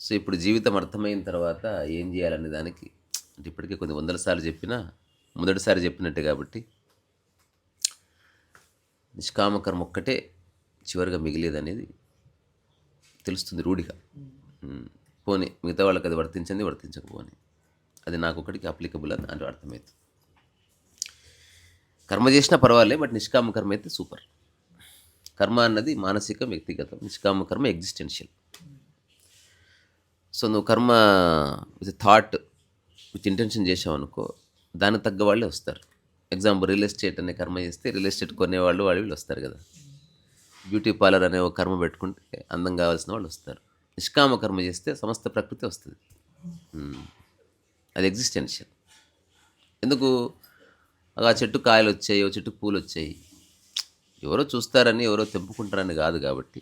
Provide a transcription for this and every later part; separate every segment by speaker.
Speaker 1: So ఇప్పుడు జీవితం అర్థమైన తర్వాత ఏం చేయాలనే దానికి అంటే ఇప్పటికే కొన్ని వందల సార్లు చెప్పినా మొదటిసారి చెప్పినట్టే కాబట్టి నిష్కామకర్మ ఒక్కటే చివరిగా మిగిలేదనేది తెలుస్తుంది రూఢిగా. పోనీ మిగతా వాళ్ళకి అది వర్తించింది వర్తించకపోని అది నాకు ఒకటికి అప్లికబుల్ అని అంటే అర్థమవుతుంది. కర్మ చేసినా పర్వాలే, బట్ నిష్కామ కర్మ అయితే సూపర్. కర్మ అన్నది మానసికం, వ్యక్తిగతం. నిష్కామ కర్మ ఎగ్జిస్టెన్షియల్. సో నువ్వు కర్మ విత్ థాట్ విత్ ఇంటెన్షన్ చేసావు అనుకో, దానికి తగ్గ వాళ్ళే వస్తారు. ఎగ్జాంపుల్ రియల్ ఎస్టేట్ అనే కర్మ చేస్తే రియల్ ఎస్టేట్ కొనేవాళ్ళు వీళ్ళు వస్తారు కదా. బ్యూటీ పార్లర్ అనే ఒక కర్మ పెట్టుకుంటే అందం కావాల్సిన వాళ్ళు వస్తారు. నిష్కామ కర్మ చేస్తే సమస్త ప్రకృతి వస్తుంది. అది ఎగ్జిస్టెన్షియల్. ఎందుకు ఆ చెట్టు కాయలు వచ్చాయి, ఓ చెట్టు పూలు వచ్చాయి, ఎవరో చూస్తారని ఎవరో తెంపుకుంటారని కాదు. కాబట్టి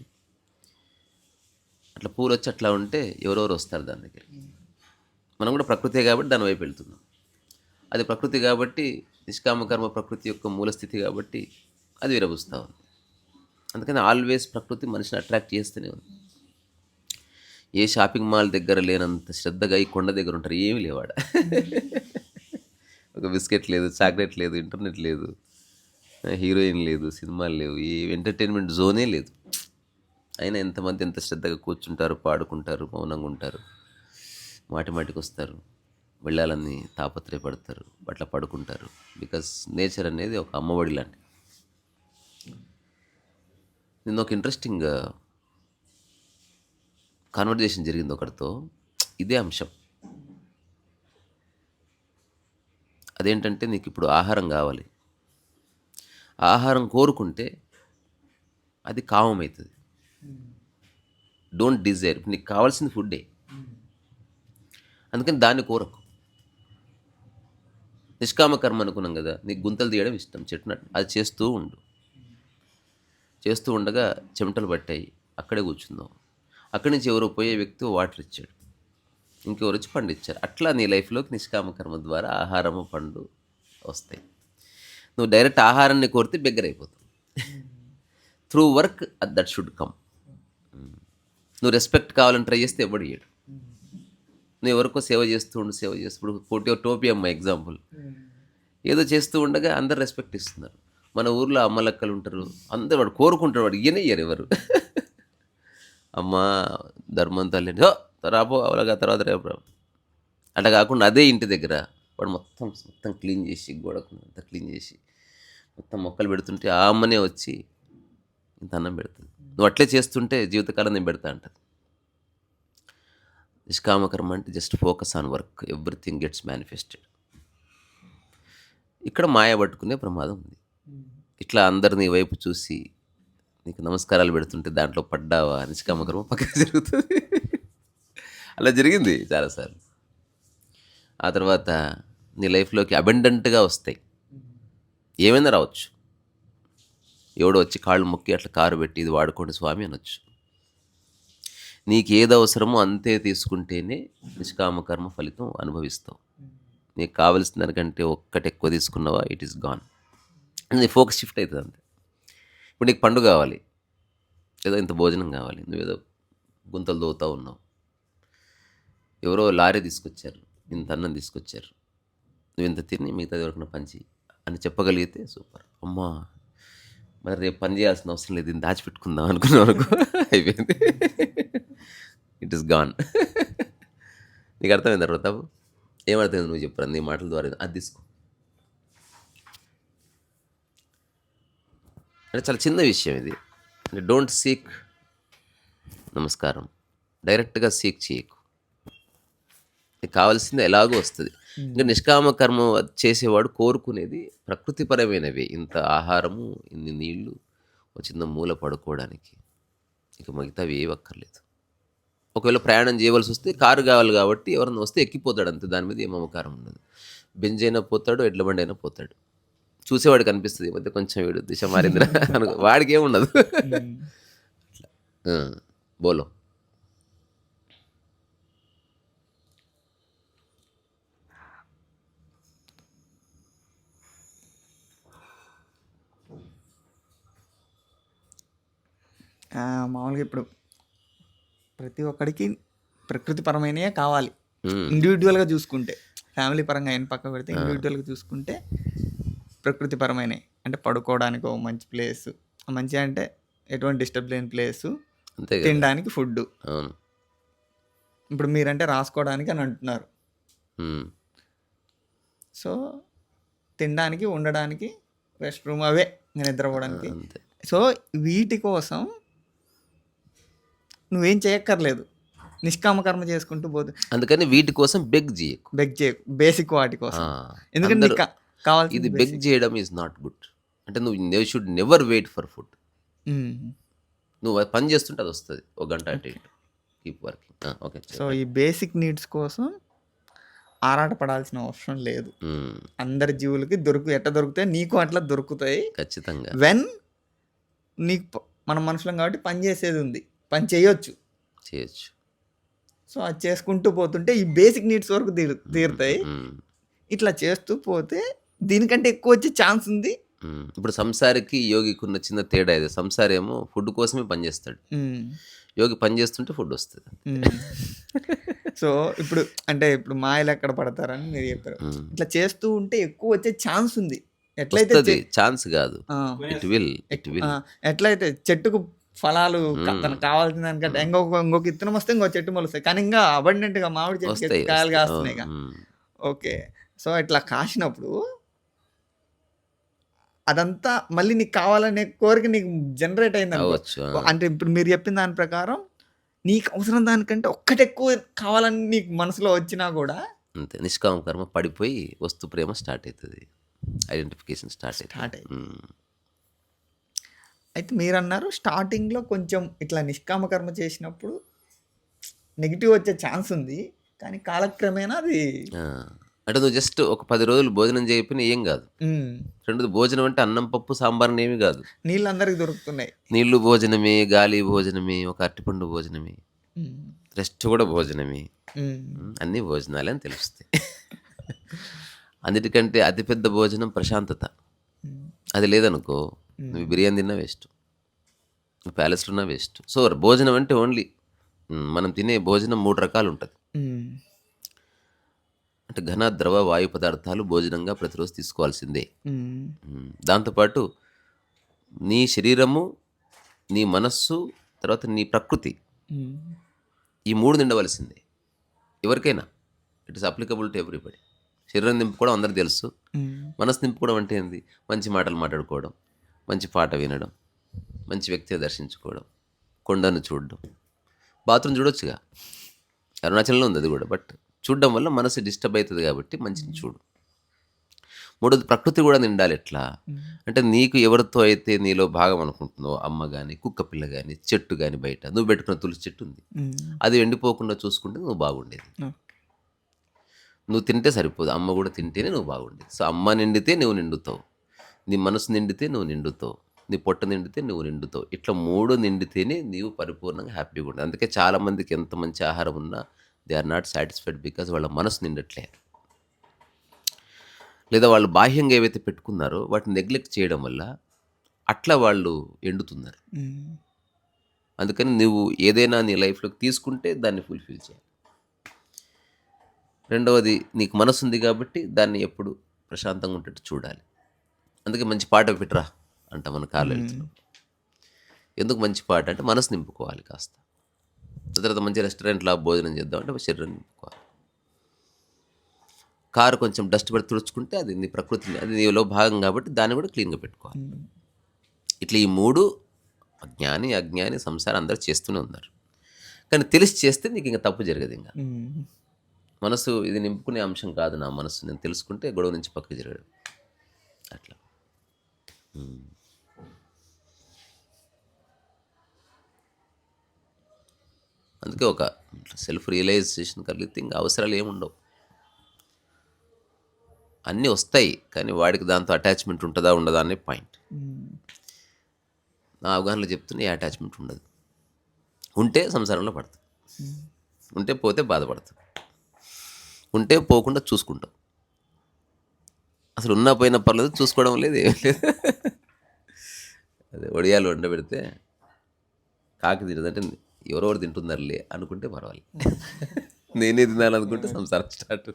Speaker 1: అట్లా పూలు వచ్చి అట్లా ఉంటే ఎవరెవరు వస్తారు దాని దగ్గర. మనం కూడా ప్రకృతే కాబట్టి దాని వైపు వెళ్తున్నాం. అది ప్రకృతి కాబట్టి, నిష్కామకర్మ ప్రకృతి యొక్క మూలస్థితి కాబట్టి అది విరబుస్తూ ఉంది. అందుకని ఆల్వేస్ ప్రకృతి మనిషిని అట్రాక్ట్ చేస్తూనే ఉంది. ఏ షాపింగ్ మాల్ దగ్గర లేనంత శ్రద్ధగా ఈ కొండ దగ్గర ఉంటారు. ఏమీ లేవాడ. ఒక బిస్కెట్ లేదు, చాక్లెట్ లేదు, ఇంటర్నెట్ లేదు, హీరోయిన్ లేదు, సినిమాలు లేవు, ఈ ఎంటర్టైన్మెంట్ జోనే లేదు. అయినా ఎంతమంది ఎంత శ్రద్ధగా కూర్చుంటారు, పాడుకుంటారు, మౌనంగా ఉంటారు, మాటి మాటికి వస్తారు, వెళ్ళాలని తాపత్రయపడతారు, అట్లా పడుకుంటారు. బికాస్ నేచర్ అనేది ఒక అమ్మఒడి లాంటి. నిన్న ఒక ఇంట్రెస్టింగ్ కాన్వర్జేషన్ జరిగింది ఒకరితో, ఇదే అంశం. అదేంటంటే, నీకు ఇప్పుడు ఆహారం కావాలి, ఆహారం కోరుకుంటే అది కామమవుతుంది. Don't desire. నీకు కావాల్సింది ఫుడ్డే, అందుకని దాన్ని కోరకు. నిష్కామ కర్మ అనుకున్నాం కదా, నీకు గుంతలు తీయడం ఇష్టం, చెట్టునట్టు అది చేస్తూ ఉండు. చేస్తూ ఉండగా చెమటలు పట్టాయి, అక్కడే కూర్చుందాం. అక్కడి నుంచి ఎవరో పోయే వ్యక్తి వాటర్ ఇచ్చాడు, ఇంకెవరు వచ్చి పండు ఇచ్చారు. అట్లా నీ లైఫ్లోకి నిష్కామ కర్మ ద్వారా ఆహారము, పండు వస్తాయి. నువ్వు డైరెక్ట్ ఆహారాన్ని కోరితే బెగ్గర అయిపోతావు. Through work that should come. నువ్వు రెస్పెక్ట్ కావాలని ట్రై చేస్తే ఎవడు ఇయ్యడు. నువ్వు ఎవరికో సేవ చేస్తూ ఉండు, సేవ చేస్తూ. ఇప్పుడు టోపీ అమ్మ ఎగ్జాంపుల్, ఏదో చేస్తూ ఉండగా అందరు రెస్పెక్ట్ ఇస్తున్నారు. మన ఊర్లో అమ్మలక్కలు ఉంటారు, అందరు వాడు కోరుకుంటాడు, వాడు ఇయ్యరు ఎవరు. అమ్మ ధర్మం తల్లి రాబో అవలాగా తర్వాత రేపు అట్లా కాకుండా అదే ఇంటి దగ్గర వాడు మొత్తం క్లీన్ చేసి, గోడకు అంతా క్లీన్ చేసి మొత్తం మొక్కలు పెడుతుంటే ఆ అమ్మనే వచ్చి ఇంత అన్నం పెడుతుంది. నువ్వు అట్లే చేస్తుంటే జీవితకాలం నేను పెడతా అంటది. నిష్కామకర్మ అంటే just focus on work, everything gets manifested. ఇక్కడ మాయ పట్టుకునే ప్రమాదం ఉంది. ఇట్లా అందరినీ వైపు చూసి నీకు నమస్కారాలు పెడుతుంటే దాంట్లో పడ్డావా, నిష్కామకర్మ పక్కన జరుగుతుంది. అలా జరిగింది చాలాసార్లు. ఆ తర్వాత నీ లైఫ్లోకి అబెండెంట్గా వస్తాయి, ఏమైనా రావచ్చు. ఎవడో వచ్చి కాళ్ళు మొక్కి అట్లా కారు పెట్టి ఇది వాడుకోండి స్వామి అనొచ్చు. నీకు ఏది అవసరమో అంతే తీసుకుంటేనే నిష్కామకర్మ ఫలితం అనుభవిస్తావు. నీకు కావలసిన దానికంటే ఒక్కటి ఎక్కువ తీసుకున్నావా, ఇట్ ఈస్ గాన్. నీ ఫోకస్ షిఫ్ట్ అవుతుంది అంతే. ఇప్పుడు నీకు పండు కావాలి, ఏదో ఇంత భోజనం కావాలి, నువ్వేదో గుంతలు దోవుతూ ఉన్నావు, ఎవరో లారీ తీసుకొచ్చారు, ఇంత అన్నం తీసుకొచ్చారు, నువ్వు ఇంత తిని మిగతా ఎవరికైనా పంచి అని చెప్పగలిగితే సూపర్. అమ్మా మరి రేపు పని చేయాల్సిన అవసరం లేదు, దీన్ని దాచిపెట్టుకుందాం అనుకున్నావు అనుకో, అయిపోయింది, ఇట్ ఈస్ గాన్. నీకు అర్థమైంది తర్వాత ఏమర్థమైంది నువ్వు చెప్పరా, నీ మాటల ద్వారా అది తీసుకో. అంటే చాలా చిన్న విషయం ఇది. అంటే డోంట్ సీక్ నమస్కారం, డైరెక్ట్గా సీక్ చేయకు. నీకు కావాల్సింది ఎలాగో వస్తుంది. ఇంకా నిష్కామ కర్మ చేసేవాడు కోరుకునేది ప్రకృతిపరమైనవి, ఇంత ఆహారము, ఇన్ని నీళ్లు, ఒక చిన్న మూల పడుకోవడానికి, ఇక మిగతావి ఏవి అక్కర్లేదు. ఒకవేళ ప్రయాణం చేయవలసి వస్తే కారు కావాలి కాబట్టి ఎవరన్నా వస్తే ఎక్కిపోతాడు అంతే, దాని మీద ఏం మమకారం ఉండదు. బెంజ్ అయినా పోతాడు, ఎడ్ల బండి అయినా పోతాడు. చూసేవాడికి అనిపిస్తుంది ఈ మధ్య కొంచెం వీడు దిశ మారిందిరా అనుకో, వాడికి ఏముండదు. అట్లా బోలో.
Speaker 2: మామూలుగా ఇప్పుడు ప్రతి ఒక్కడికి ప్రకృతిపరమైనయే కావాలి ఇండివిజువల్గా చూసుకుంటే. ఫ్యామిలీ పరంగా ఆయన పక్క పెడితే ఇండివిజువల్గా చూసుకుంటే ప్రకృతిపరమైనవి అంటే పడుకోవడానికి ఒక మంచి ప్లేస్, మంచి అంటే ఎటువంటి డిస్టర్బ్ లేని ప్లేసు,
Speaker 1: అంతే కదా.
Speaker 2: తినడానికి ఫుడ్.
Speaker 1: అవును.
Speaker 2: ఇప్పుడు మీరంటే రాసుకోవడానికి అని అంటున్నారు,
Speaker 1: ఉమ్.
Speaker 2: సో తినడానికి, ఉండడానికి, రెస్ట్ రూమ్ అవే, ఇంకా నిద్రపోవడానికి.
Speaker 1: అంతే.
Speaker 2: సో వీటి కోసం నువ్వేం చేయక్కర్లేదు, నిష్కామకర్మ చేసుకుంటూ పోతు.
Speaker 1: అందుకని వీటి కోసం బెగ్ చేయకు.
Speaker 2: బెగ్ చేయకు, బేసిక్ వాటి కోసం. ఎందుకంటే
Speaker 1: అందరూ
Speaker 2: నీకు కావాల్సింది
Speaker 1: ఇది బెగ్ చేయడం ఈజ్ నాట్ గుడ్. అంటే నువ్వు should never wait for food. నువ్వు పని చేస్తుంటే అది వస్తుంది, ఒక గంట అటు ఇటు. Keep working. ఓకే.
Speaker 2: సో ఈ బేసిక్ నీడ్స్ కోసం ఆరాటపడాల్సిన అవసరం లేదు. అందరి జీవులకి ఎట్లా దొరుకుతాయి, నీకు అట్లా దొరుకుతాయి
Speaker 1: ఖచ్చితంగా.
Speaker 2: వెన్ నీకు మనం మనుషులం కాబట్టి పని చేసేది ఉంది, పని చేయొచ్చు. సో అది చేసుకుంటూ పోతుంటే ఈ బేసిక్ నీడ్స్ వరకు తీరుతాయి. ఇట్లా చేస్తూ పోతే దీనికంటే ఎక్కువ వచ్చే ఛాన్స్ ఉంది.
Speaker 1: ఇప్పుడు సంసారికి యోగికి ఉన్న చిన్న తేడా ఇది. సంసారి ఏమో ఫుడ్ కోసమే పనిచేస్తాడు, యోగి పని చేస్తుంటే ఫుడ్ వస్తుంది.
Speaker 2: సో ఇప్పుడు అంటే ఇప్పుడు మాయలు ఎక్కడ పడతారని మీరు చెప్పారు. ఇట్లా చేస్తూ ఉంటే ఎక్కువ వచ్చే ఛాన్స్ ఉంది. ఎట్లయితే
Speaker 1: ఛాన్స్ కాదు, ఇట్ విల్.
Speaker 2: ఎట్లయితే చెట్టుకు ఫలాలు తనకు కావాల్సిన దానికంటే ఇంకొక ఇత్తనం వస్తే ఇంకో చెట్టు మొలుస్తాయి, కానీ ఇంకా అబండెంట్ గా మామిడి చెట్టు కాయలు కాస్తున్నాయి. ఓకే. సో ఇట్లా కాసినప్పుడు అదంతా మళ్ళీ నీకు కావాలనే కోరిక నీకు జనరేట్ అయింది అనుకోవచ్చు. అంటే ఇప్పుడు మీరు చెప్పిన దాని ప్రకారం నీకు అవసరం దానికంటే ఒక్కటి ఎక్కువ కావాలని నీకు మనసులో వచ్చినా కూడా
Speaker 1: అంతే, నిష్కామ కర్మ పడిపోయి వస్తు ప్రేమ స్టార్ట్ అవుతుంది, ఐడెంటిఫికేషన్ స్టార్ట్ అవుతుంది.
Speaker 2: అయితే మీరు అన్నారు స్టార్టింగ్లో కొంచెం ఇట్లా నిష్కామ కర్మ చేసినప్పుడు నెగిటివ్ వచ్చే ఛాన్స్ ఉంది, కానీ కాలక్రమేణా అది
Speaker 1: అంటే నువ్వు జస్ట్ ఒక 10 రోజులు భోజనం చేయకపోయినా ఏం కాదు. రెండోది భోజనం అంటే అన్నం పప్పు సాంబార్ ఏమి కాదు,
Speaker 2: నీళ్ళు అందరికి దొరుకుతున్నాయి.
Speaker 1: నీళ్లు భోజనమే, గాలి భోజనమే, ఒక అరటిపండు భోజనమే, రెస్ట్ కూడా భోజనమే, అన్ని భోజనాలే అని తెలుస్తాయి. అన్నిటికంటే అతిపెద్ద భోజనం ప్రశాంతత. అది లేదనుకో నువ్వు బిర్యానీ తిన్నా వేస్ట్, నువ్వు ప్యాలెస్లో ఉన్నా వేస్ట్. సో భోజనం అంటే ఓన్లీ మనం తినే భోజనం 3 రకాలు ఉంటుంది. అంటే ఘన, ద్రవ, వాయు పదార్థాలు భోజనంగా ప్రతిరోజు తీసుకోవాల్సిందే. దాంతోపాటు నీ శరీరము, నీ మనస్సు, తర్వాత నీ ప్రకృతి, ఈ 3 నిండవలసిందే ఎవరికైనా. It is applicable to everybody. శరీరం నింపుకోవడం అందరికి తెలుసు, మనసు నింపుకోవడం అంటే ఏంది? మంచి మాటలు మాట్లాడుకోవడం, మంచి పాట వినడం, మంచి వ్యక్తిని దర్శించుకోవడం, కొండను చూడడం. బాత్రూమ్ చూడొచ్చుగా, అరుణాచలంలో ఉంది అది కూడా, బట్ చూడడం వల్ల మనసు డిస్టర్బ్ అవుతుంది కాబట్టి మంచిని చూడు. 3వది ప్రకృతి కూడా నిండాలి. ఎట్లా అంటే నీకు ఎవరితో అయితే నీలో భాగం అనుకుంటున్నావు, అమ్మ కానీ, కుక్క పిల్ల కానీ, చెట్టు కానీ, బయట నువ్వు పెట్టుకున్న తులసి చెట్టు ఉంది, అది ఎండిపోకుండా చూసుకుంటే నువ్వు బాగుండేది. నువ్వు తింటే సరిపోదు, అమ్మ కూడా తింటేనే నువ్వు బాగుండేది. సో అమ్మ నిండితే నువ్వు నిండుతావు, నీ మనసు నిండితే నువ్వు నిండుతావు, నీ పొట్ట నిండితే నువ్వు నిండుతావు. ఇట్లా 3 నిండితేనే నీవు పరిపూర్ణంగా హ్యాపీగా ఉంటుంది. అందుకే చాలామందికి ఎంత మంచి ఆహారం ఉన్నా they are not satisfied because వాళ్ళ మనసు నిండట్లే, లేదా వాళ్ళు బాహ్యంగా ఏవైతే పెట్టుకున్నారో వాటిని నెగ్లెక్ట్ చేయడం వల్ల అట్లా వాళ్ళు ఎండుతున్నారు. అందుకని నువ్వు ఏదైనా నీ లైఫ్లోకి తీసుకుంటే దాన్ని ఫుల్ఫిల్ చేయాలి. రెండవది నీకు మనసు ఉంది కాబట్టి దాన్ని ఎప్పుడు ప్రశాంతంగా ఉంటే చూడాలి. అందుకే మంచి పాట పెట్టరా అంట మన కార్లో వెళ్తున్నాం. ఎందుకు మంచి పాట అంటే మనసు నింపుకోవాలి కాస్త. తర్వాత మంచి రెస్టారెంట్లో భోజనం చేద్దామంటే శరీరం నింపుకోవాలి. కారు కొంచెం డస్ట్ పడి తుడుచుకుంటే అది నీ ప్రకృతిని, అది నీలో భాగం కాబట్టి దాన్ని కూడా క్లీన్గా పెట్టుకోవాలి. ఇట్లా ఈ 3 జ్ఞాని, అజ్ఞాని, సంసారం అందరూ చేస్తూనే ఉన్నారు. కానీ తెలిసి చేస్తే నీకు ఇంకా తప్పు జరగదు. ఇంకా మనసు ఇది నింపుకునే అంశం కాదు నా మనసు, నేను తెలుసుకుంటే గొడవ నుంచి పక్కకి జరగదు. అట్లా అందుకే ఒక సెల్ఫ్ రియలైజేషన్ కలిగితే ఇంకా అవసరాలు ఏముండవు. అన్నీ వస్తాయి కానీ వాడికి దాంతో అటాచ్మెంట్ ఉంటుందా ఉండదా అనే పాయింట్. నా అవగాహనలో చెప్తున్నా, ఏ అటాచ్మెంట్ ఉండదు. ఉంటే సంసారంలో పడుతుంది, ఉంటే పోతే బాధపడుతుంది, ఉంటే పోకుండా చూసుకుంటాం. అసలు ఉన్నా పోయినా పర్లేదు, చూసుకోవడం లేదు, ఏం లేదు. అదే వడియాలు వండబెడితే కాకి తినదంటే ఎవరెవరు తింటున్నారులే అనుకుంటే పర్వాలేదు. నేనే తినాలి అనుకుంటే సంసారం స్టార్ట్.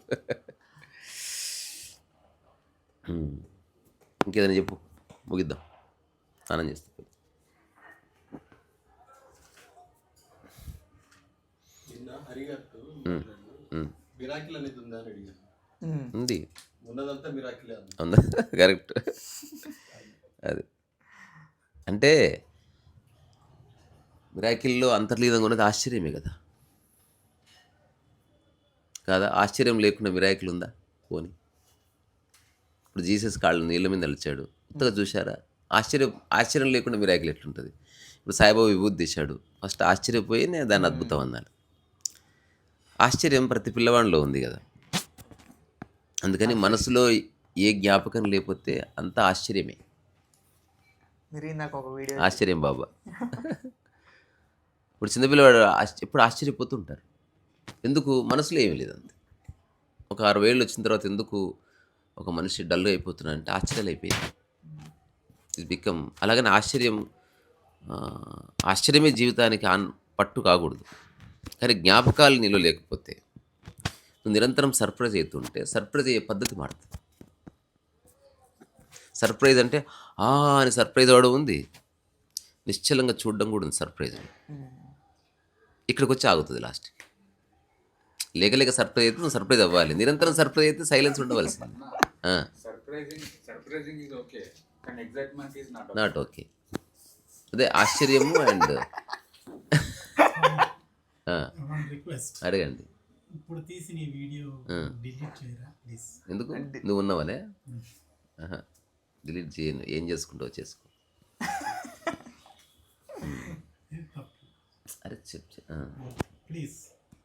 Speaker 1: ఇంకేదైనా చెప్పు, ముగిద్దాం. స్నానం చేస్తా. ఉంది, కరెక్ట్. అది అంటే మిరాకిల్లో అంతర్లీనంగా ఉన్నది ఆశ్చర్యమే కదా. కాదా? ఆశ్చర్యం లేకుండా మిరాకిల్ ఉందా? పోనీ ఇప్పుడు జీసస్ కాళ్ళు నీళ్ళ మీద నడిచాడు, కొత్తగా చూశారా? ఆశ్చర్యం లేకుండా మిరాకిల్ ఎట్లుంటుంది? ఇప్పుడు సాయిబాబా విభూతి తీశాడు, ఫస్ట్ ఆశ్చర్యపోయి నేను దాన్ని అద్భుతం అన్నాను. ఆశ్చర్యం ప్రతి పిల్లవాడిలో ఉంది కదా. అందుకని మనసులో ఏ జ్ఞాపకం లేకపోతే అంతా ఆశ్చర్యమే. ఆశ్చర్యం బాబా. ఇప్పుడు చిన్నపిల్లవాడు ఎప్పుడు ఆశ్చర్యపోతుంటారు. ఎందుకు? మనసులో ఏమీ లేదు అంతే. ఒక 60 ఏళ్ళు వచ్చిన తర్వాత ఎందుకు ఒక మనిషి డల్గా అయిపోతున్నాడంటే ఆశ్చర్యాలు అయిపోయింది. ఇది బికమ్ అలాగని ఆశ్చర్యమే జీవితానికి పట్టు కాకూడదు. కానీ జ్ఞాపకాలు నీలో లేకపోతే నువ్వు నిరంతరం సర్ప్రైజ్ అవుతుంటే సర్ప్రైజ్ అయ్యే పద్ధతి మారుతుంది. సర్ప్రైజ్ అంటే అని సర్ప్రైజ్ అవ్వడం ఉంది, నిశ్చలంగా చూడడం కూడా ఉంది సర్ప్రైజ్. ఇక్కడికి వచ్చి ఆగుతుంది లాస్ట్. లేక సర్ప్రైజ్ అయితే నువ్వు సర్ప్రైజ్ అవ్వాలి. నిరంతరం సర్ప్రైజ్ అయితే సైలెన్స్ ఉండవలసింది. Not okay. అదే ఆశ్చర్యము అండ్ అడగండి. ఎందుకు? నువ్వు ఉన్నావనే డిలీట్ చేయను. ఏం చేసుకుంటావు చేసుకో. అరే ప్లీజ్.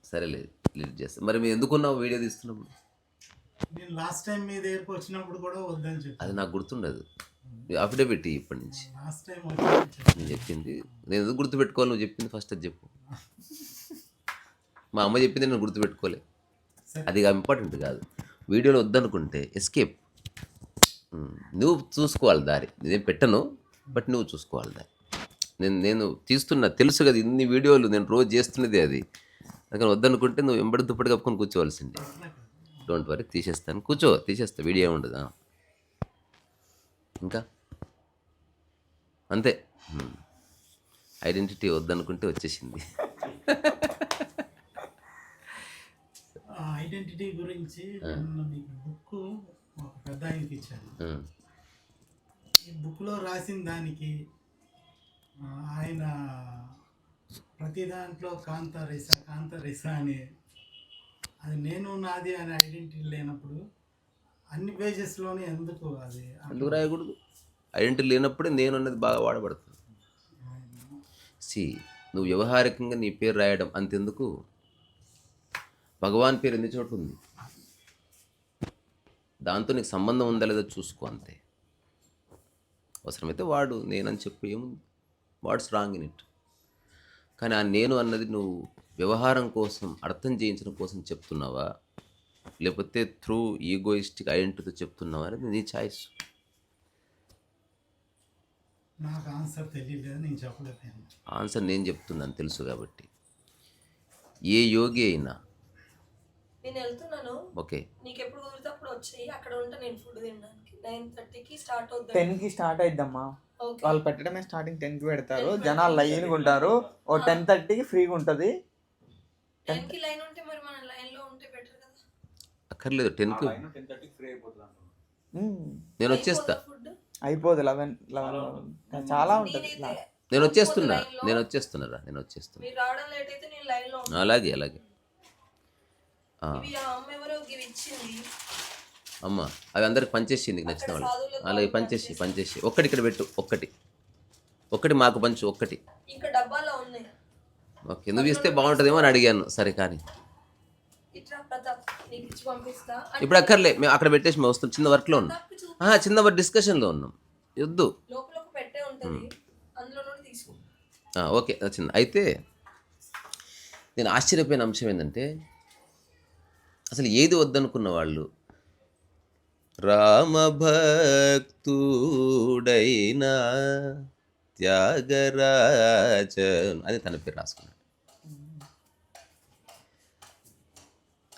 Speaker 1: సరేలేదు, డిలీట్ చేస్తా. మరి మీరు ఎందుకున్నావు వీడియో తీస్తున్నప్పుడు?
Speaker 3: నేను లాస్ట్ టైం మీ దగ్గరకు వచ్చినప్పుడు కూడా వద్దని చెప్పి
Speaker 1: అది నాకు గుర్తుండదు. అఫిడవిట్ ఇప్పటి నుంచి
Speaker 3: లాస్ట్ టైం
Speaker 1: నేను చెప్పింది. నేను ఎందుకు గుర్తుపెట్టుకోవాలి? నువ్వు చెప్పింది ఫస్ట్ అది చెప్పు. మా అమ్మ చెప్పింది నేను గుర్తుపెట్టుకోలే. అది ఇంపార్టెంట్ కాదు. వీడియోలో వద్దనుకుంటే ఎస్కేప్. నువ్వు చూసుకోవాలి దారి. నేను పెట్టను, బట్ నువ్వు చూసుకోవాలి దారి. నేను తీస్తున్నా, తెలుసు కదా ఇన్ని వీడియోలు నేను రోజు చేస్తున్నది అది. అందుకని వద్దనుకుంటే నువ్వు వెంబడి దుప్పటి కప్పుకొని కూర్చోవలసిందే. డోంట్ వరీ, తీసేస్తాను. కూర్చో, తీసేస్తా. వీడియో ఉండదా ఇంకా? అంతే. ఐడెంటిటీ వద్దనుకుంటే వచ్చేసింది.
Speaker 3: ఐడెంటిటీ గురించి మీకు బుక్ ఒక పెద్ద ఆయనకి ఇచ్చాను. ఈ బుక్లో రాసిన దానికి ఆయన ప్రతి దాంట్లో కాంత అని అది నేను నాది అనే ఐడెంటిటీ లేనప్పుడు అన్ని పేజెస్లోనే ఎందుకు
Speaker 1: రాయకూడదు? ఐడెంటిటీ లేనప్పుడే నేను అన్నది బాగా వాడబడుతుంది. నువ్వు వ్యవహారికంగా నీ పేరు రాయడం అంతెందుకు? భగవాన్ పేరు ఎన్ని చోట్ల ఉంది, దాంతో నీకు సంబంధం ఉందా లేదో చూసుకో అంతే. అవసరమైతే వాడు నేనని చెప్పు, ఏముంది? What's wrong in it. కానీ ఆ నేను అన్నది నువ్వు వ్యవహారం కోసం, అర్థం చేయించడం కోసం చెప్తున్నావా, లేకపోతే త్రూ ఈగోయిస్టిక్ ఐడెంటిటీతో చెప్తున్నావా అనేది నీ చాయిస్.
Speaker 3: నాకు ఆన్సర్ తెలియలేదు, నేను చెప్పలేకపోయాను.
Speaker 1: ఆన్సర్ నేను చెప్తున్నాను తెలుసు కాబట్టి. ఏ యోగి అయినా
Speaker 4: నేను వెళ్తున్నాను,
Speaker 1: ఓకే,
Speaker 4: నీకు ఎప్పుడు కుదిరితే అప్పుడు వచ్చేయి, అక్కడ ఉంటా నేను ఫుడ్ తినడానికి. 9:30కి స్టార్ట్ అవుతుంది.
Speaker 2: 10కి స్టార్ట్ అయిద్దమ్మా. వాళ్ళు పెట్టడమే స్టార్టింగ్ 10కి పెడతారు. జనాలు లైన్గా ఉంటారు. ఓ 10:30కి ఫ్రీగా ఉంటుంది.
Speaker 4: 10కి లైన్ ఉంటే మరి మన లైన్లో ఉంటే బెటర్ కదా.
Speaker 1: అక్కర్లేదు 10కి నేను వచ్చేస్తా.
Speaker 2: అయిపోదు 11 చాలా ఉంటుంది.
Speaker 1: నేను వచ్చేస్తున్నా.
Speaker 4: మీరు రావడం లేట్ అయితే నేను లైన్లో ఉంటాను.
Speaker 1: అలాగే
Speaker 4: ఇవి ఆ అమ్మ ఎవరో గివి ఇచ్చింది.
Speaker 1: అమ్మ అవి అందరికి పనిచేసింది, నీకు నచ్చిన వాళ్ళు. అలాగే పనిచేసి ఒక్కటి ఇక్కడ పెట్టు. ఒక్కటి మాకు పంచు. ఒక్కటి
Speaker 4: ఇంకా డబ్బాలో ఉన్నాయి.
Speaker 1: ఓకే, నువ్వు ఇస్తే బాగుంటుందేమో అని అడిగాను. సరే కానీ
Speaker 4: ఇట్రా ప్రతాప్, నీకు ఇచ్చి పంపిస్తా.
Speaker 1: ఇప్పుడు అక్కర్లే, మేము అక్కడ పెట్టేసి మేము వస్తాం. చిన్న వర్క్లో ఉన్నాం, చిన్న వర్క్ డిస్కషన్లో ఉన్నాం. వద్దు,
Speaker 4: లోపల ఒక పెట్టే ఉంటుంది, అందులో నుండి తీసుకో.
Speaker 1: ఓకే చిన్న. అయితే నేను ఆశ్చర్యపోయిన అంశం ఏంటంటే, అసలు ఏది వద్దనుకున్న వాళ్ళు రామభక్తుడైన త్యాగరాజన్ అని తన పేరు రాసుకున్నాడు.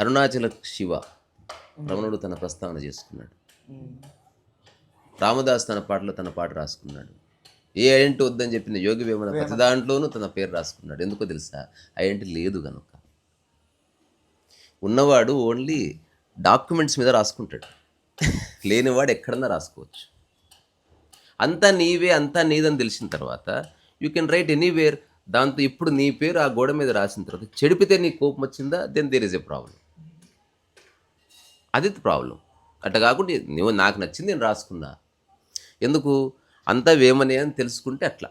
Speaker 1: అరుణాచల శివ రమణుడు తన ప్రస్తావన చేసుకున్నాడు. రామదాస్ తన పాటలో తన పాట రాసుకున్నాడు. ఏ ఐడెంటిటీ వద్దని చెప్పిన యోగి వేమన ప్రతి దాంట్లోనూ తన పేరు రాసుకున్నాడు. ఎందుకో తెలుసా? ఐడెంటిటీ లేదు కనుక. ఉన్నవాడు ఓన్లీ డాక్యుమెంట్స్ మీద రాసుకుంటాడు, లేనివాడు ఎక్కడన్నా రాసుకోవచ్చు. అంతా నీవే, అంతా నీదని తెలిసిన తర్వాత యూ కెన్ రైట్ ఎనీవేర్. దాంతో ఇప్పుడు నీ పేరు ఆ గోడ మీద రాసిన తర్వాత చెడిపితే నీ కోపం వచ్చిందా, then there is a problem. అది ప్రాబ్లం. అట్లా కాకుండా నువ్వు నాకు నచ్చింది నేను రాసుకున్నా. ఎందుకు? అంతా వేమనే అని తెలుసుకుంటే అట్లా,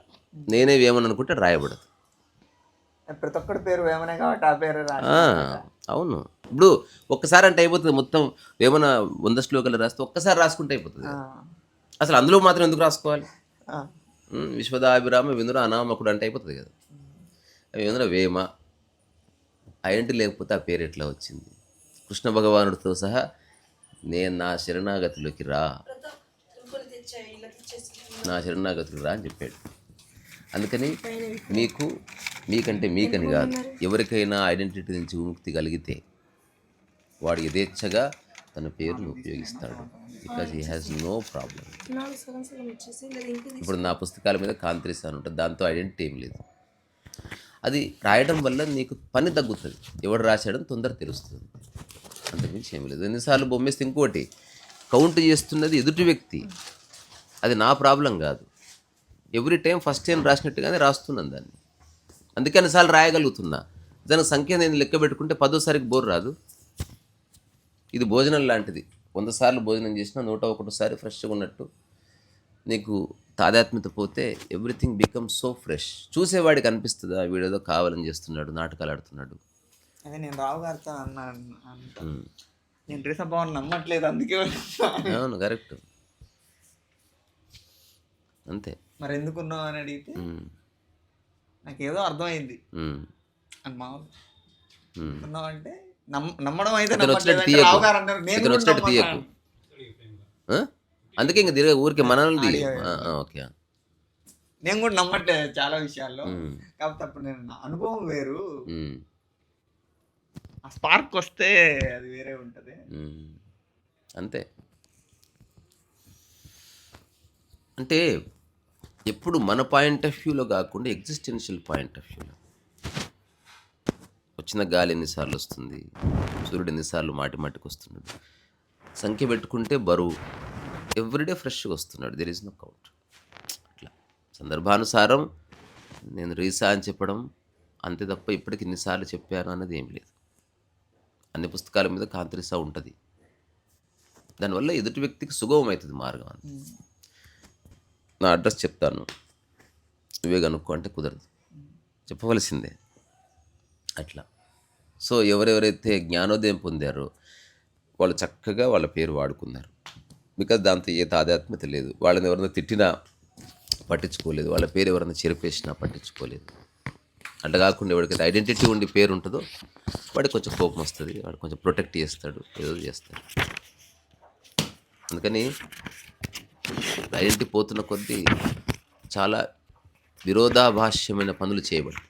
Speaker 1: నేనే వేమని అనుకుంటే రాయబడదు.
Speaker 2: ప్రతి ఒక్కటి పేరు వేమనే కాబట్టి ఆ పేరు
Speaker 1: అవును. ఇప్పుడు ఒక్కసారి అంటే అయిపోతుంది. మొత్తం వేమన 100 శ్లోకాలు రాస్తే ఒక్కసారి రాసుకుంటే అయిపోతుంది. అసలు అందులో మాత్రం ఎందుకు రాసుకోవాలి? విశ్వదాభిరామ విందుర అనామకుడు అంటే అయిపోతుంది కదా. విందుర వేమ ఐడెంటిటీ లేకపోతే ఆ పేరు ఎట్లా వచ్చింది? కృష్ణ భగవానుడితో సహా నేను నా శరణాగతిలోకి రా, నా శరణాగతికి రా అని చెప్పాడు. అందుకని మీకంటే మీకని కాదు, ఎవరికైనా ఐడెంటిటీ నుంచి విముక్తి కలిగితే వాడు యథేచ్ఛగా తన పేరును ఉపయోగిస్తాడు. Because he has no problem. ఇప్పుడు నా పుస్తకాల మీద కాంత్రిస్ అని ఉంటుంది, దాంతో ఐడెంటిటీ ఏం లేదు. అది రాయడం వల్ల నీకు పని తగ్గుతుంది, ఎవడు రాశాడని తొందర తెలుస్తుంది, అంతకుమించి ఏం లేదు. ఎన్నిసార్లు బొమ్మేస్తే ఇంకోటి కౌంట్ చేస్తున్నది ఎదుటి వ్యక్తి, అది నా ప్రాబ్లం కాదు. ఎవ్రీ టైం ఫస్ట్ టైం రాసినట్టుగానే రాస్తున్నాను దాన్ని, అందుకే అన్నిసార్లు రాయగలుగుతున్నా. దాని సంఖ్య నేను లెక్క పెట్టుకుంటే 10వ బోర్ రాదు. ఇది భోజనం లాంటిది, 100 సార్లు భోజనం చేసినా 101సారి ఫ్రెష్గా ఉన్నట్టు. నీకు తాదాత్మ్యత పోతే ఎవ్రీథింగ్ బికమ్ సో ఫ్రెష్. చూసేవాడికి అనిపిస్తుందా వీడేదో కావాలని చేస్తున్నాడు, నాటకాలు ఆడుతున్నాడు.
Speaker 2: అదే నేను రావు గారితో అన్నాను, నేను రీసెంట్ పవన్ నమ్మట్లేదు అందుకే.
Speaker 1: అవును, కరెక్ట్, అంతే.
Speaker 2: మరి ఎందుకున్నావు అని అడిగితే నాకేదో అర్థమైంది అని మామూలు ఉన్నావు అంటే నమ్మడం అయితే
Speaker 1: తీయకు. అందుకే ఇంక తిరగ ఊరికి మనల్ని. ఓకే,
Speaker 2: నేను కూడా నమ్మట్లేదు చాలా విషయాల్లో. కాకపోతే అప్పుడు నేను అనుభవం వేరు, ఆ స్పార్క్ వస్తే అది వేరే ఉంటుంది.
Speaker 1: అంతే. అంటే ఎప్పుడు మన పాయింట్ ఆఫ్ వ్యూలో కాకుండా ఎగ్జిస్టెన్షియల్ పాయింట్ ఆఫ్ వ్యూలో. వచ్చిన గాలి ఎన్నిసార్లు వస్తుంది, సూర్యుడు ఎన్నిసార్లు మాటికి వస్తున్నాడు, సంఖ్య పెట్టుకుంటే బరువు. ఎవ్రీడే ఫ్రెష్గా వస్తున్నాడు, దెర్ ఈజ్ నో కౌంట్. అట్లా సందర్భానుసారం నేను రీసా అని చెప్పడం అంతే తప్ప ఇప్పటికి ఎన్నిసార్లు చెప్పాను అన్నది ఏం లేదు. అన్ని పుస్తకాల మీద కాంతిరిసా ఉంటుంది. దానివల్ల ఎదుటి వ్యక్తికి సుగమం అవుతుంది మార్గం. అంత నా అడ్రస్ చెప్తాను, నువ్వే కనుక్కో అంటే కుదరదు, చెప్పవలసిందే. అట్లా. సో ఎవరెవరైతే జ్ఞానోదయం పొందారో వాళ్ళు చక్కగా వాళ్ళ పేరు వాడుకున్నారు. బికాజ్ దాంతో ఏ తాదాత్మ్యత లేదు. వాళ్ళని ఎవరైనా తిట్టినా పట్టించుకోలేదు, వాళ్ళ పేరు ఎవరైనా చెరిపేసినా పట్టించుకోలేదు. అట్లా కాకుండా ఎవరికైతే ఐడెంటిటీ ఉండి పేరు ఉంటుందో వాడికి కొంచెం కోపం వస్తుంది, వాడు కొంచెం ప్రొటెక్ట్ చేస్తాడు, ఏదో చేస్తాడు. అందుకని ఐడెంటిటీ పోతున్న కొద్దీ చాలా విరోధాభాష్యమైన పనులు చేయబడి,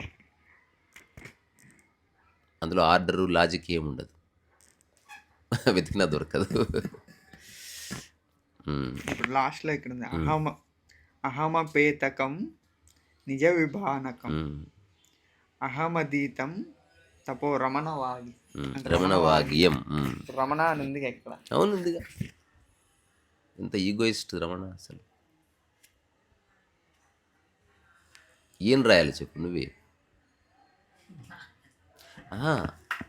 Speaker 1: అందులో ఆర్డరు లాజిక్ ఏముండదు, వెతికినా దొరకదు.
Speaker 2: ఇప్పుడు లాస్ట్లో ఇక్కడ ఉంది, అహమపేతకం నిజ విభానకం అహమదీతం తపో
Speaker 1: రమణవాగ్యం.
Speaker 2: రమణ అని ఉంది ఎక్కడ?
Speaker 1: అవును, ఉందిగా. ఎంత ఈగోయిస్ట్ రమణ అసలు. ఏం రాయాలి చెప్పు నువ్వే.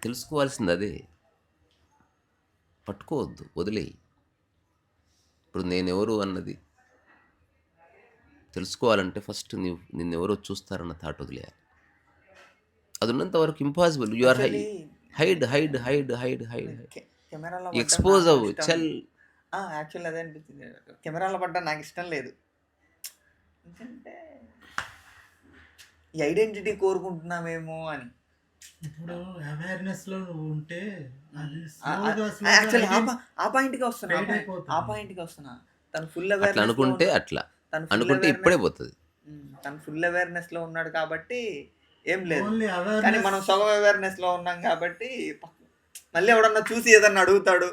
Speaker 1: తెలుసుకోవాల్సింది అదే, పట్టుకోవద్దు, వదిలేయి. ఇప్పుడు నేనెవరు అన్నది తెలుసుకోవాలంటే ఫస్ట్ నిన్నెవరో చూస్తారన్న థాట్ వదిలేయాలి. అది ఉన్నంత వరకు impossible. You are hide hide hide hide hide expose అవ్వు. చల్.
Speaker 2: యాక్చువల్లీ అదే అనిపించింది, కెమెరాలో పడ్డా నాకు ఇష్టం లేదు. ఎందుకంటే ఈ ఐడెంటిటీ కోరుకుంటున్నామేమో అని.
Speaker 3: ఇప్పుడు అవేర్నెస్ లో ఉంటే
Speaker 2: యాక్చువల్లీ ఆ పాయింట్కి వస్తున్నా. తను ఫుల్ అవేర్నెస్
Speaker 1: అనుకుంటే అట్లా అనుకుంటే ఇప్పుడే పోతుంది.
Speaker 2: తను ఫుల్ అవేర్నెస్ లో ఉన్నాడు కాబట్టి ఏం లేదు, కానీ మనం సగం అవేర్నెస్ లో ఉన్నాం కాబట్టి మళ్ళీ ఎవడన్నా చూసి ఏదన్నా అడుగుతాడు.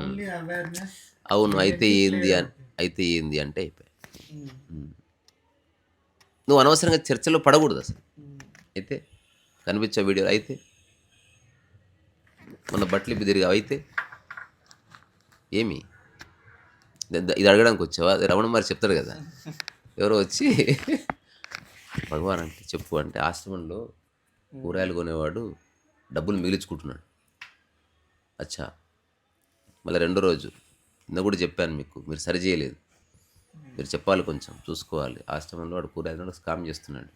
Speaker 3: Only awareness.
Speaker 1: అవును అయితే ఏంది అంటే అయిపోయాయి. నువ్వు అనవసరంగా చర్చలో పడకూడదు అసలు. అయితే కనిపించే వీడియోలు అయితే మన బట్టలు ఇప్పి తిరిగావు అయితే ఏమి ఇది అడగడానికి వచ్చావా? రమణ మరి చెప్తాడు కదా, ఎవరో వచ్చి భగవాన్ అంటే చెప్పు అంటే ఆశ్రమంలో కూరగాయలు కొనేవాడు డబ్బులు మిగిలించుకుంటున్నాడు. అచ్చా, మళ్ళీ రెండో రోజు నిన్న కూడా చెప్పాను మీకు, మీరు సరి చేయలేదు, మీరు చెప్పాలి, కొంచెం చూసుకోవాలి. ఆశ్రమంలో వాడు కూరగాయలు స్కామ్ చేస్తున్నాడు.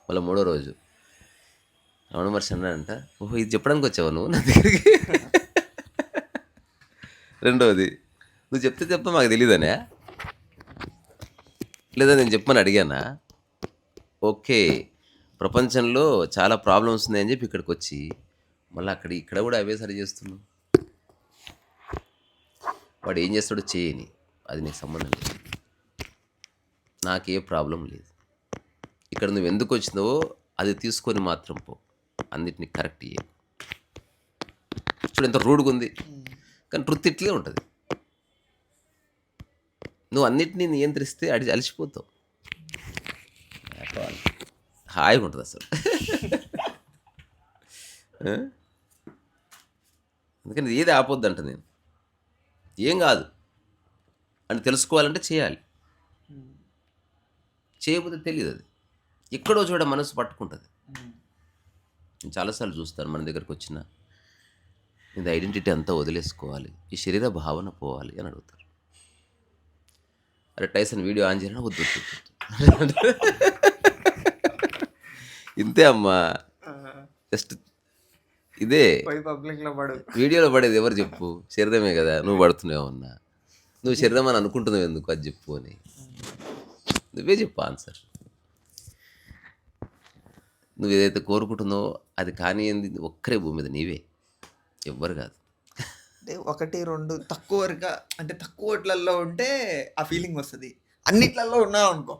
Speaker 1: మళ్ళీ మూడో రోజు రమణ మహర్షి అన్నాడంట, ఓహో ఇది చెప్పడానికి వచ్చావు నువ్వు నా దగ్గరికి. రెండవది, నువ్వు చెప్తే మాకు తెలియదనే, లేదా నేను చెప్పమని అడిగానా? ఓకే, ప్రపంచంలో చాలా ప్రాబ్లమ్స్ ఉన్నాయని చెప్పి ఇక్కడికి వచ్చి మళ్ళీ ఇక్కడ కూడా అవే సరి చేస్తున్నావు. వాడు ఏం చేస్తాడో చేయని, అది నీకు సంబంధం లేదు, నాకే ప్రాబ్లం లేదు. ఇక్కడ నువ్వు ఎందుకు వచ్చినావో అది తీసుకొని మాత్రం పో, అన్నిటినీ కరెక్ట్ చేయ. చూడు ఎంత రూడ్గా ఉంది, కానీ ట్రుత్ ఇట్లే ఉంటుంది. నువ్వు అన్నిటినీ నియంత్రిస్తే అలసిపోతావు, హాయిగా ఉంటుంది అసలు. అందుకని ఏది ఆపొద్దు అంట నేను. ఏం కాదు అని తెలుసుకోవాలంటే చేయాలి, చేయకపోతే తెలియదు. అది ఎక్కడో చూడ మనసు పట్టుకుంటుంది. నేను చాలాసార్లు చూస్తాను, మన దగ్గరకు వచ్చిన ఇది ఐడెంటిటీ అంతా వదిలేసుకోవాలి, ఈ శరీర భావన పోవాలి అని అడుగుతారు. అరే టైసన్ వీడియో ఆన్ చేయడం వద్దు, ఇంతే అమ్మా, జస్ట్ ఇదే
Speaker 2: పబ్లిక్లో పడు,
Speaker 1: వీడియోలో పడేది ఎవరు చెప్పు? శరీరమే కదా, నువ్వు పడుతున్నావు ఉన్నా, నువ్వు శరీరం అని అనుకుంటున్నావు ఎందుకు, అది చెప్పు అని నువ్వే చెప్పు ఆన్సర్. నువ్వు ఏదైతే కోరుకుంటున్నావో అది కానీ ఒక్కరే భూమి మీద నీవే, ఎవ్వరు కాదు.
Speaker 2: అంటే 1, 2 తక్కువగా, అంటే తక్కువ వాటిలలో ఉంటే ఆ ఫీలింగ్ వస్తుంది. అన్నిట్లలో ఉన్నావు అనుకో,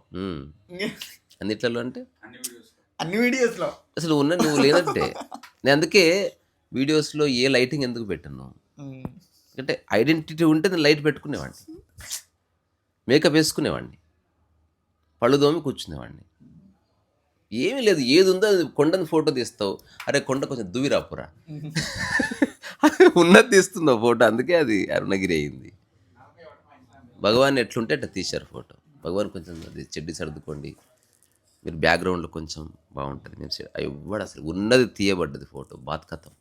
Speaker 1: అన్నిట్లలో అంటే
Speaker 2: అన్ని వీడియోస్లో
Speaker 1: అసలు నువ్వు లేనట్టే. నేను అందుకే వీడియోస్లో ఏ లైటింగ్ ఎందుకు పెట్టాను అంటే, ఐడెంటిటీ ఉంటే నేను లైట్ పెట్టుకునేవాడిని, మేకప్ వేసుకునేవాడిని, పళ్ళు దోమి కూర్చునేవాడిని. ఏమీ లేదు, ఏది ఉందో అది కొండని ఫోటో తీస్తావు. అరే కొండ కొంచెం దువ్వి రాపురా, ఉన్నది తీస్తున్నావు ఫోటో, అందుకే అది అరుణగిరి అయింది. భగవాన్ ఎట్లుంటే అట్లా తీశారు ఫోటో. భగవాన్ కొంచెం అది చెడ్డి సర్దుకోండి, మీరు బ్యాక్గ్రౌండ్లో కొంచెం బాగుంటుంది, మేము ఇవ్వడు అసలు ఉన్నది తీయబడ్డది ఫోటో, బాత్ కథం.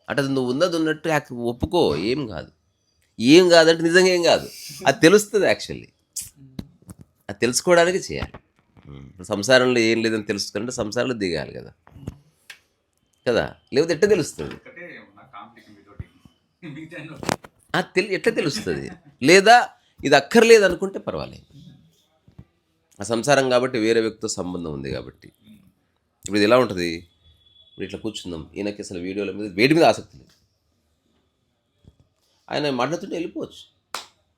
Speaker 1: అంటే నువ్వు ఉన్నది ఉన్నట్టు ఒప్పుకో, ఏం కాదంటే నిజంగా ఏం కాదు, అది తెలుస్తుంది. యాక్చువల్లీ అది తెలుసుకోవడానికి చేయాలి. ఇప్పుడు సంసారంలో ఏం లేదని తెలుసుకోవాలంటే సంసారంలో దిగాలి కదా, లేకపోతే ఎట్లా తెలుస్తుంది? ఎట్లా తెలుస్తుంది? లేదా ఇది అక్కర్లేదు అనుకుంటే పర్వాలేదు, ఆ సంసారం కాబట్టి వేరే వ్యక్తితో సంబంధం ఉంది కాబట్టి. ఇప్పుడు ఇది ఎలా ఉంటుంది? ఇప్పుడు ఇట్లా కూర్చుందాం, ఈయనకి అసలు వీడియోల మీద వేటి మీద ఆసక్తి లేదు, ఆయన మాట్లాడుతుంటే వెళ్ళిపోవచ్చు,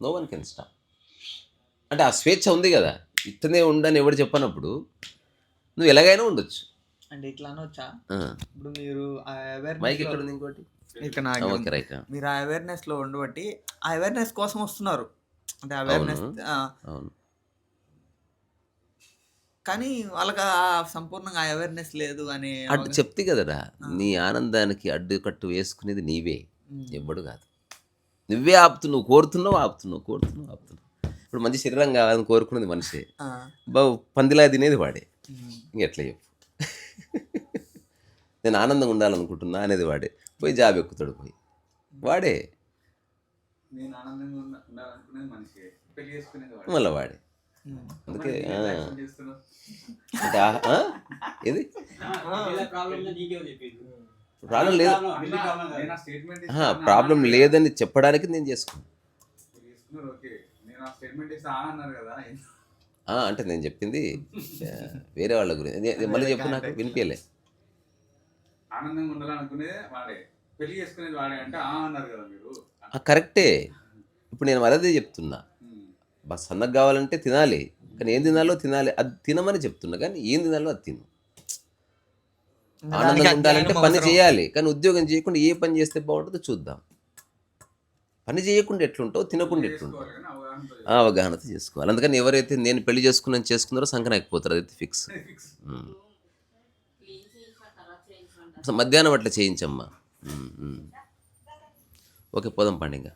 Speaker 1: నో వన్ కెన్ స్టాప్. అంటే ఆ స్వేచ్ఛ ఉంది కదా, ఇట్టనే ఉండని ఎవరు చెప్పనప్పుడు నువ్వు ఎలాగైనా ఉండొచ్చు.
Speaker 2: అంటే ఇట్లా అనొచ్చా? ఇప్పుడు మీరు
Speaker 1: మైక్ ఎక్కడ ఉంది ఇంకోటి, ఓకే రైట్.
Speaker 2: మీరు ఆ అవేర్నెస్లో ఉండబట్టి ఆ అవేర్నెస్ కోసం వస్తున్నారు, అంటే అవేర్నెస్.
Speaker 1: అవును,
Speaker 2: కానీ వాళ్ళకి సంపూర్ణంగా అవేర్నెస్ లేదు అని
Speaker 1: అడ్డు చెప్తే కదరా, నీ ఆనందానికి అడ్డుకట్టు వేసుకునేది నీవే, ఎవ్వడు కాదు. నువ్వే ఆపుతున్నావు, నువ్వు కోరుతున్నావు ఆపుతున్నావు. ఇప్పుడు మంచి శరీరం కావాలని కోరుకునేది మనిషే, బాబు పందిలా తినేది వాడే, ఇంకెట్లా చెప్పు. నేను ఆనందంగా ఉండాలనుకుంటున్నా అనేది వాడే, పోయి జాబ్ ఎక్కుతాడు, పోయి వాడే, మళ్ళీ వాడే. అందుకే ఏది ప్రాబ్లం లేదని చెప్పడానికి నేను చేసుకున్నాను. అంటే నేను చెప్పింది వేరే వాళ్ళ గురించి, మళ్ళీ చెప్పు, నాకు వినిపించలే. కరెక్టే, ఇప్పుడు నేను అదే చెప్తున్నా, బస్ సన్నగా కావాలంటే తినాలి, కానీ ఏం తినాలో తినాలి, అది తినమని చెప్తున్నా, కానీ ఏం తినాలో అది తిను. ఆనందంగా ఉండాలంటే
Speaker 2: అధ్యయనం
Speaker 1: పని
Speaker 2: అవసరం.
Speaker 1: చేయాలి, కానీ ఉద్యోగం చేయకుండా ఏ పని చేస్తే బాగుంటుందో చూద్దాం. పని చేయకుండా ఎట్లుంటావు, తినకుండా ఎట్లుంటావు, అవగాహనతో చేసుకోవాలి. అందుకని ఎవరైతే నేను పెళ్లి చేసుకున్నారో సంకనాకపోతారు, అదైతే ఫిక్స్. మధ్యాహ్నం అట్లా చేయించమ్మా. ఓకే, పోదాం పండుగ.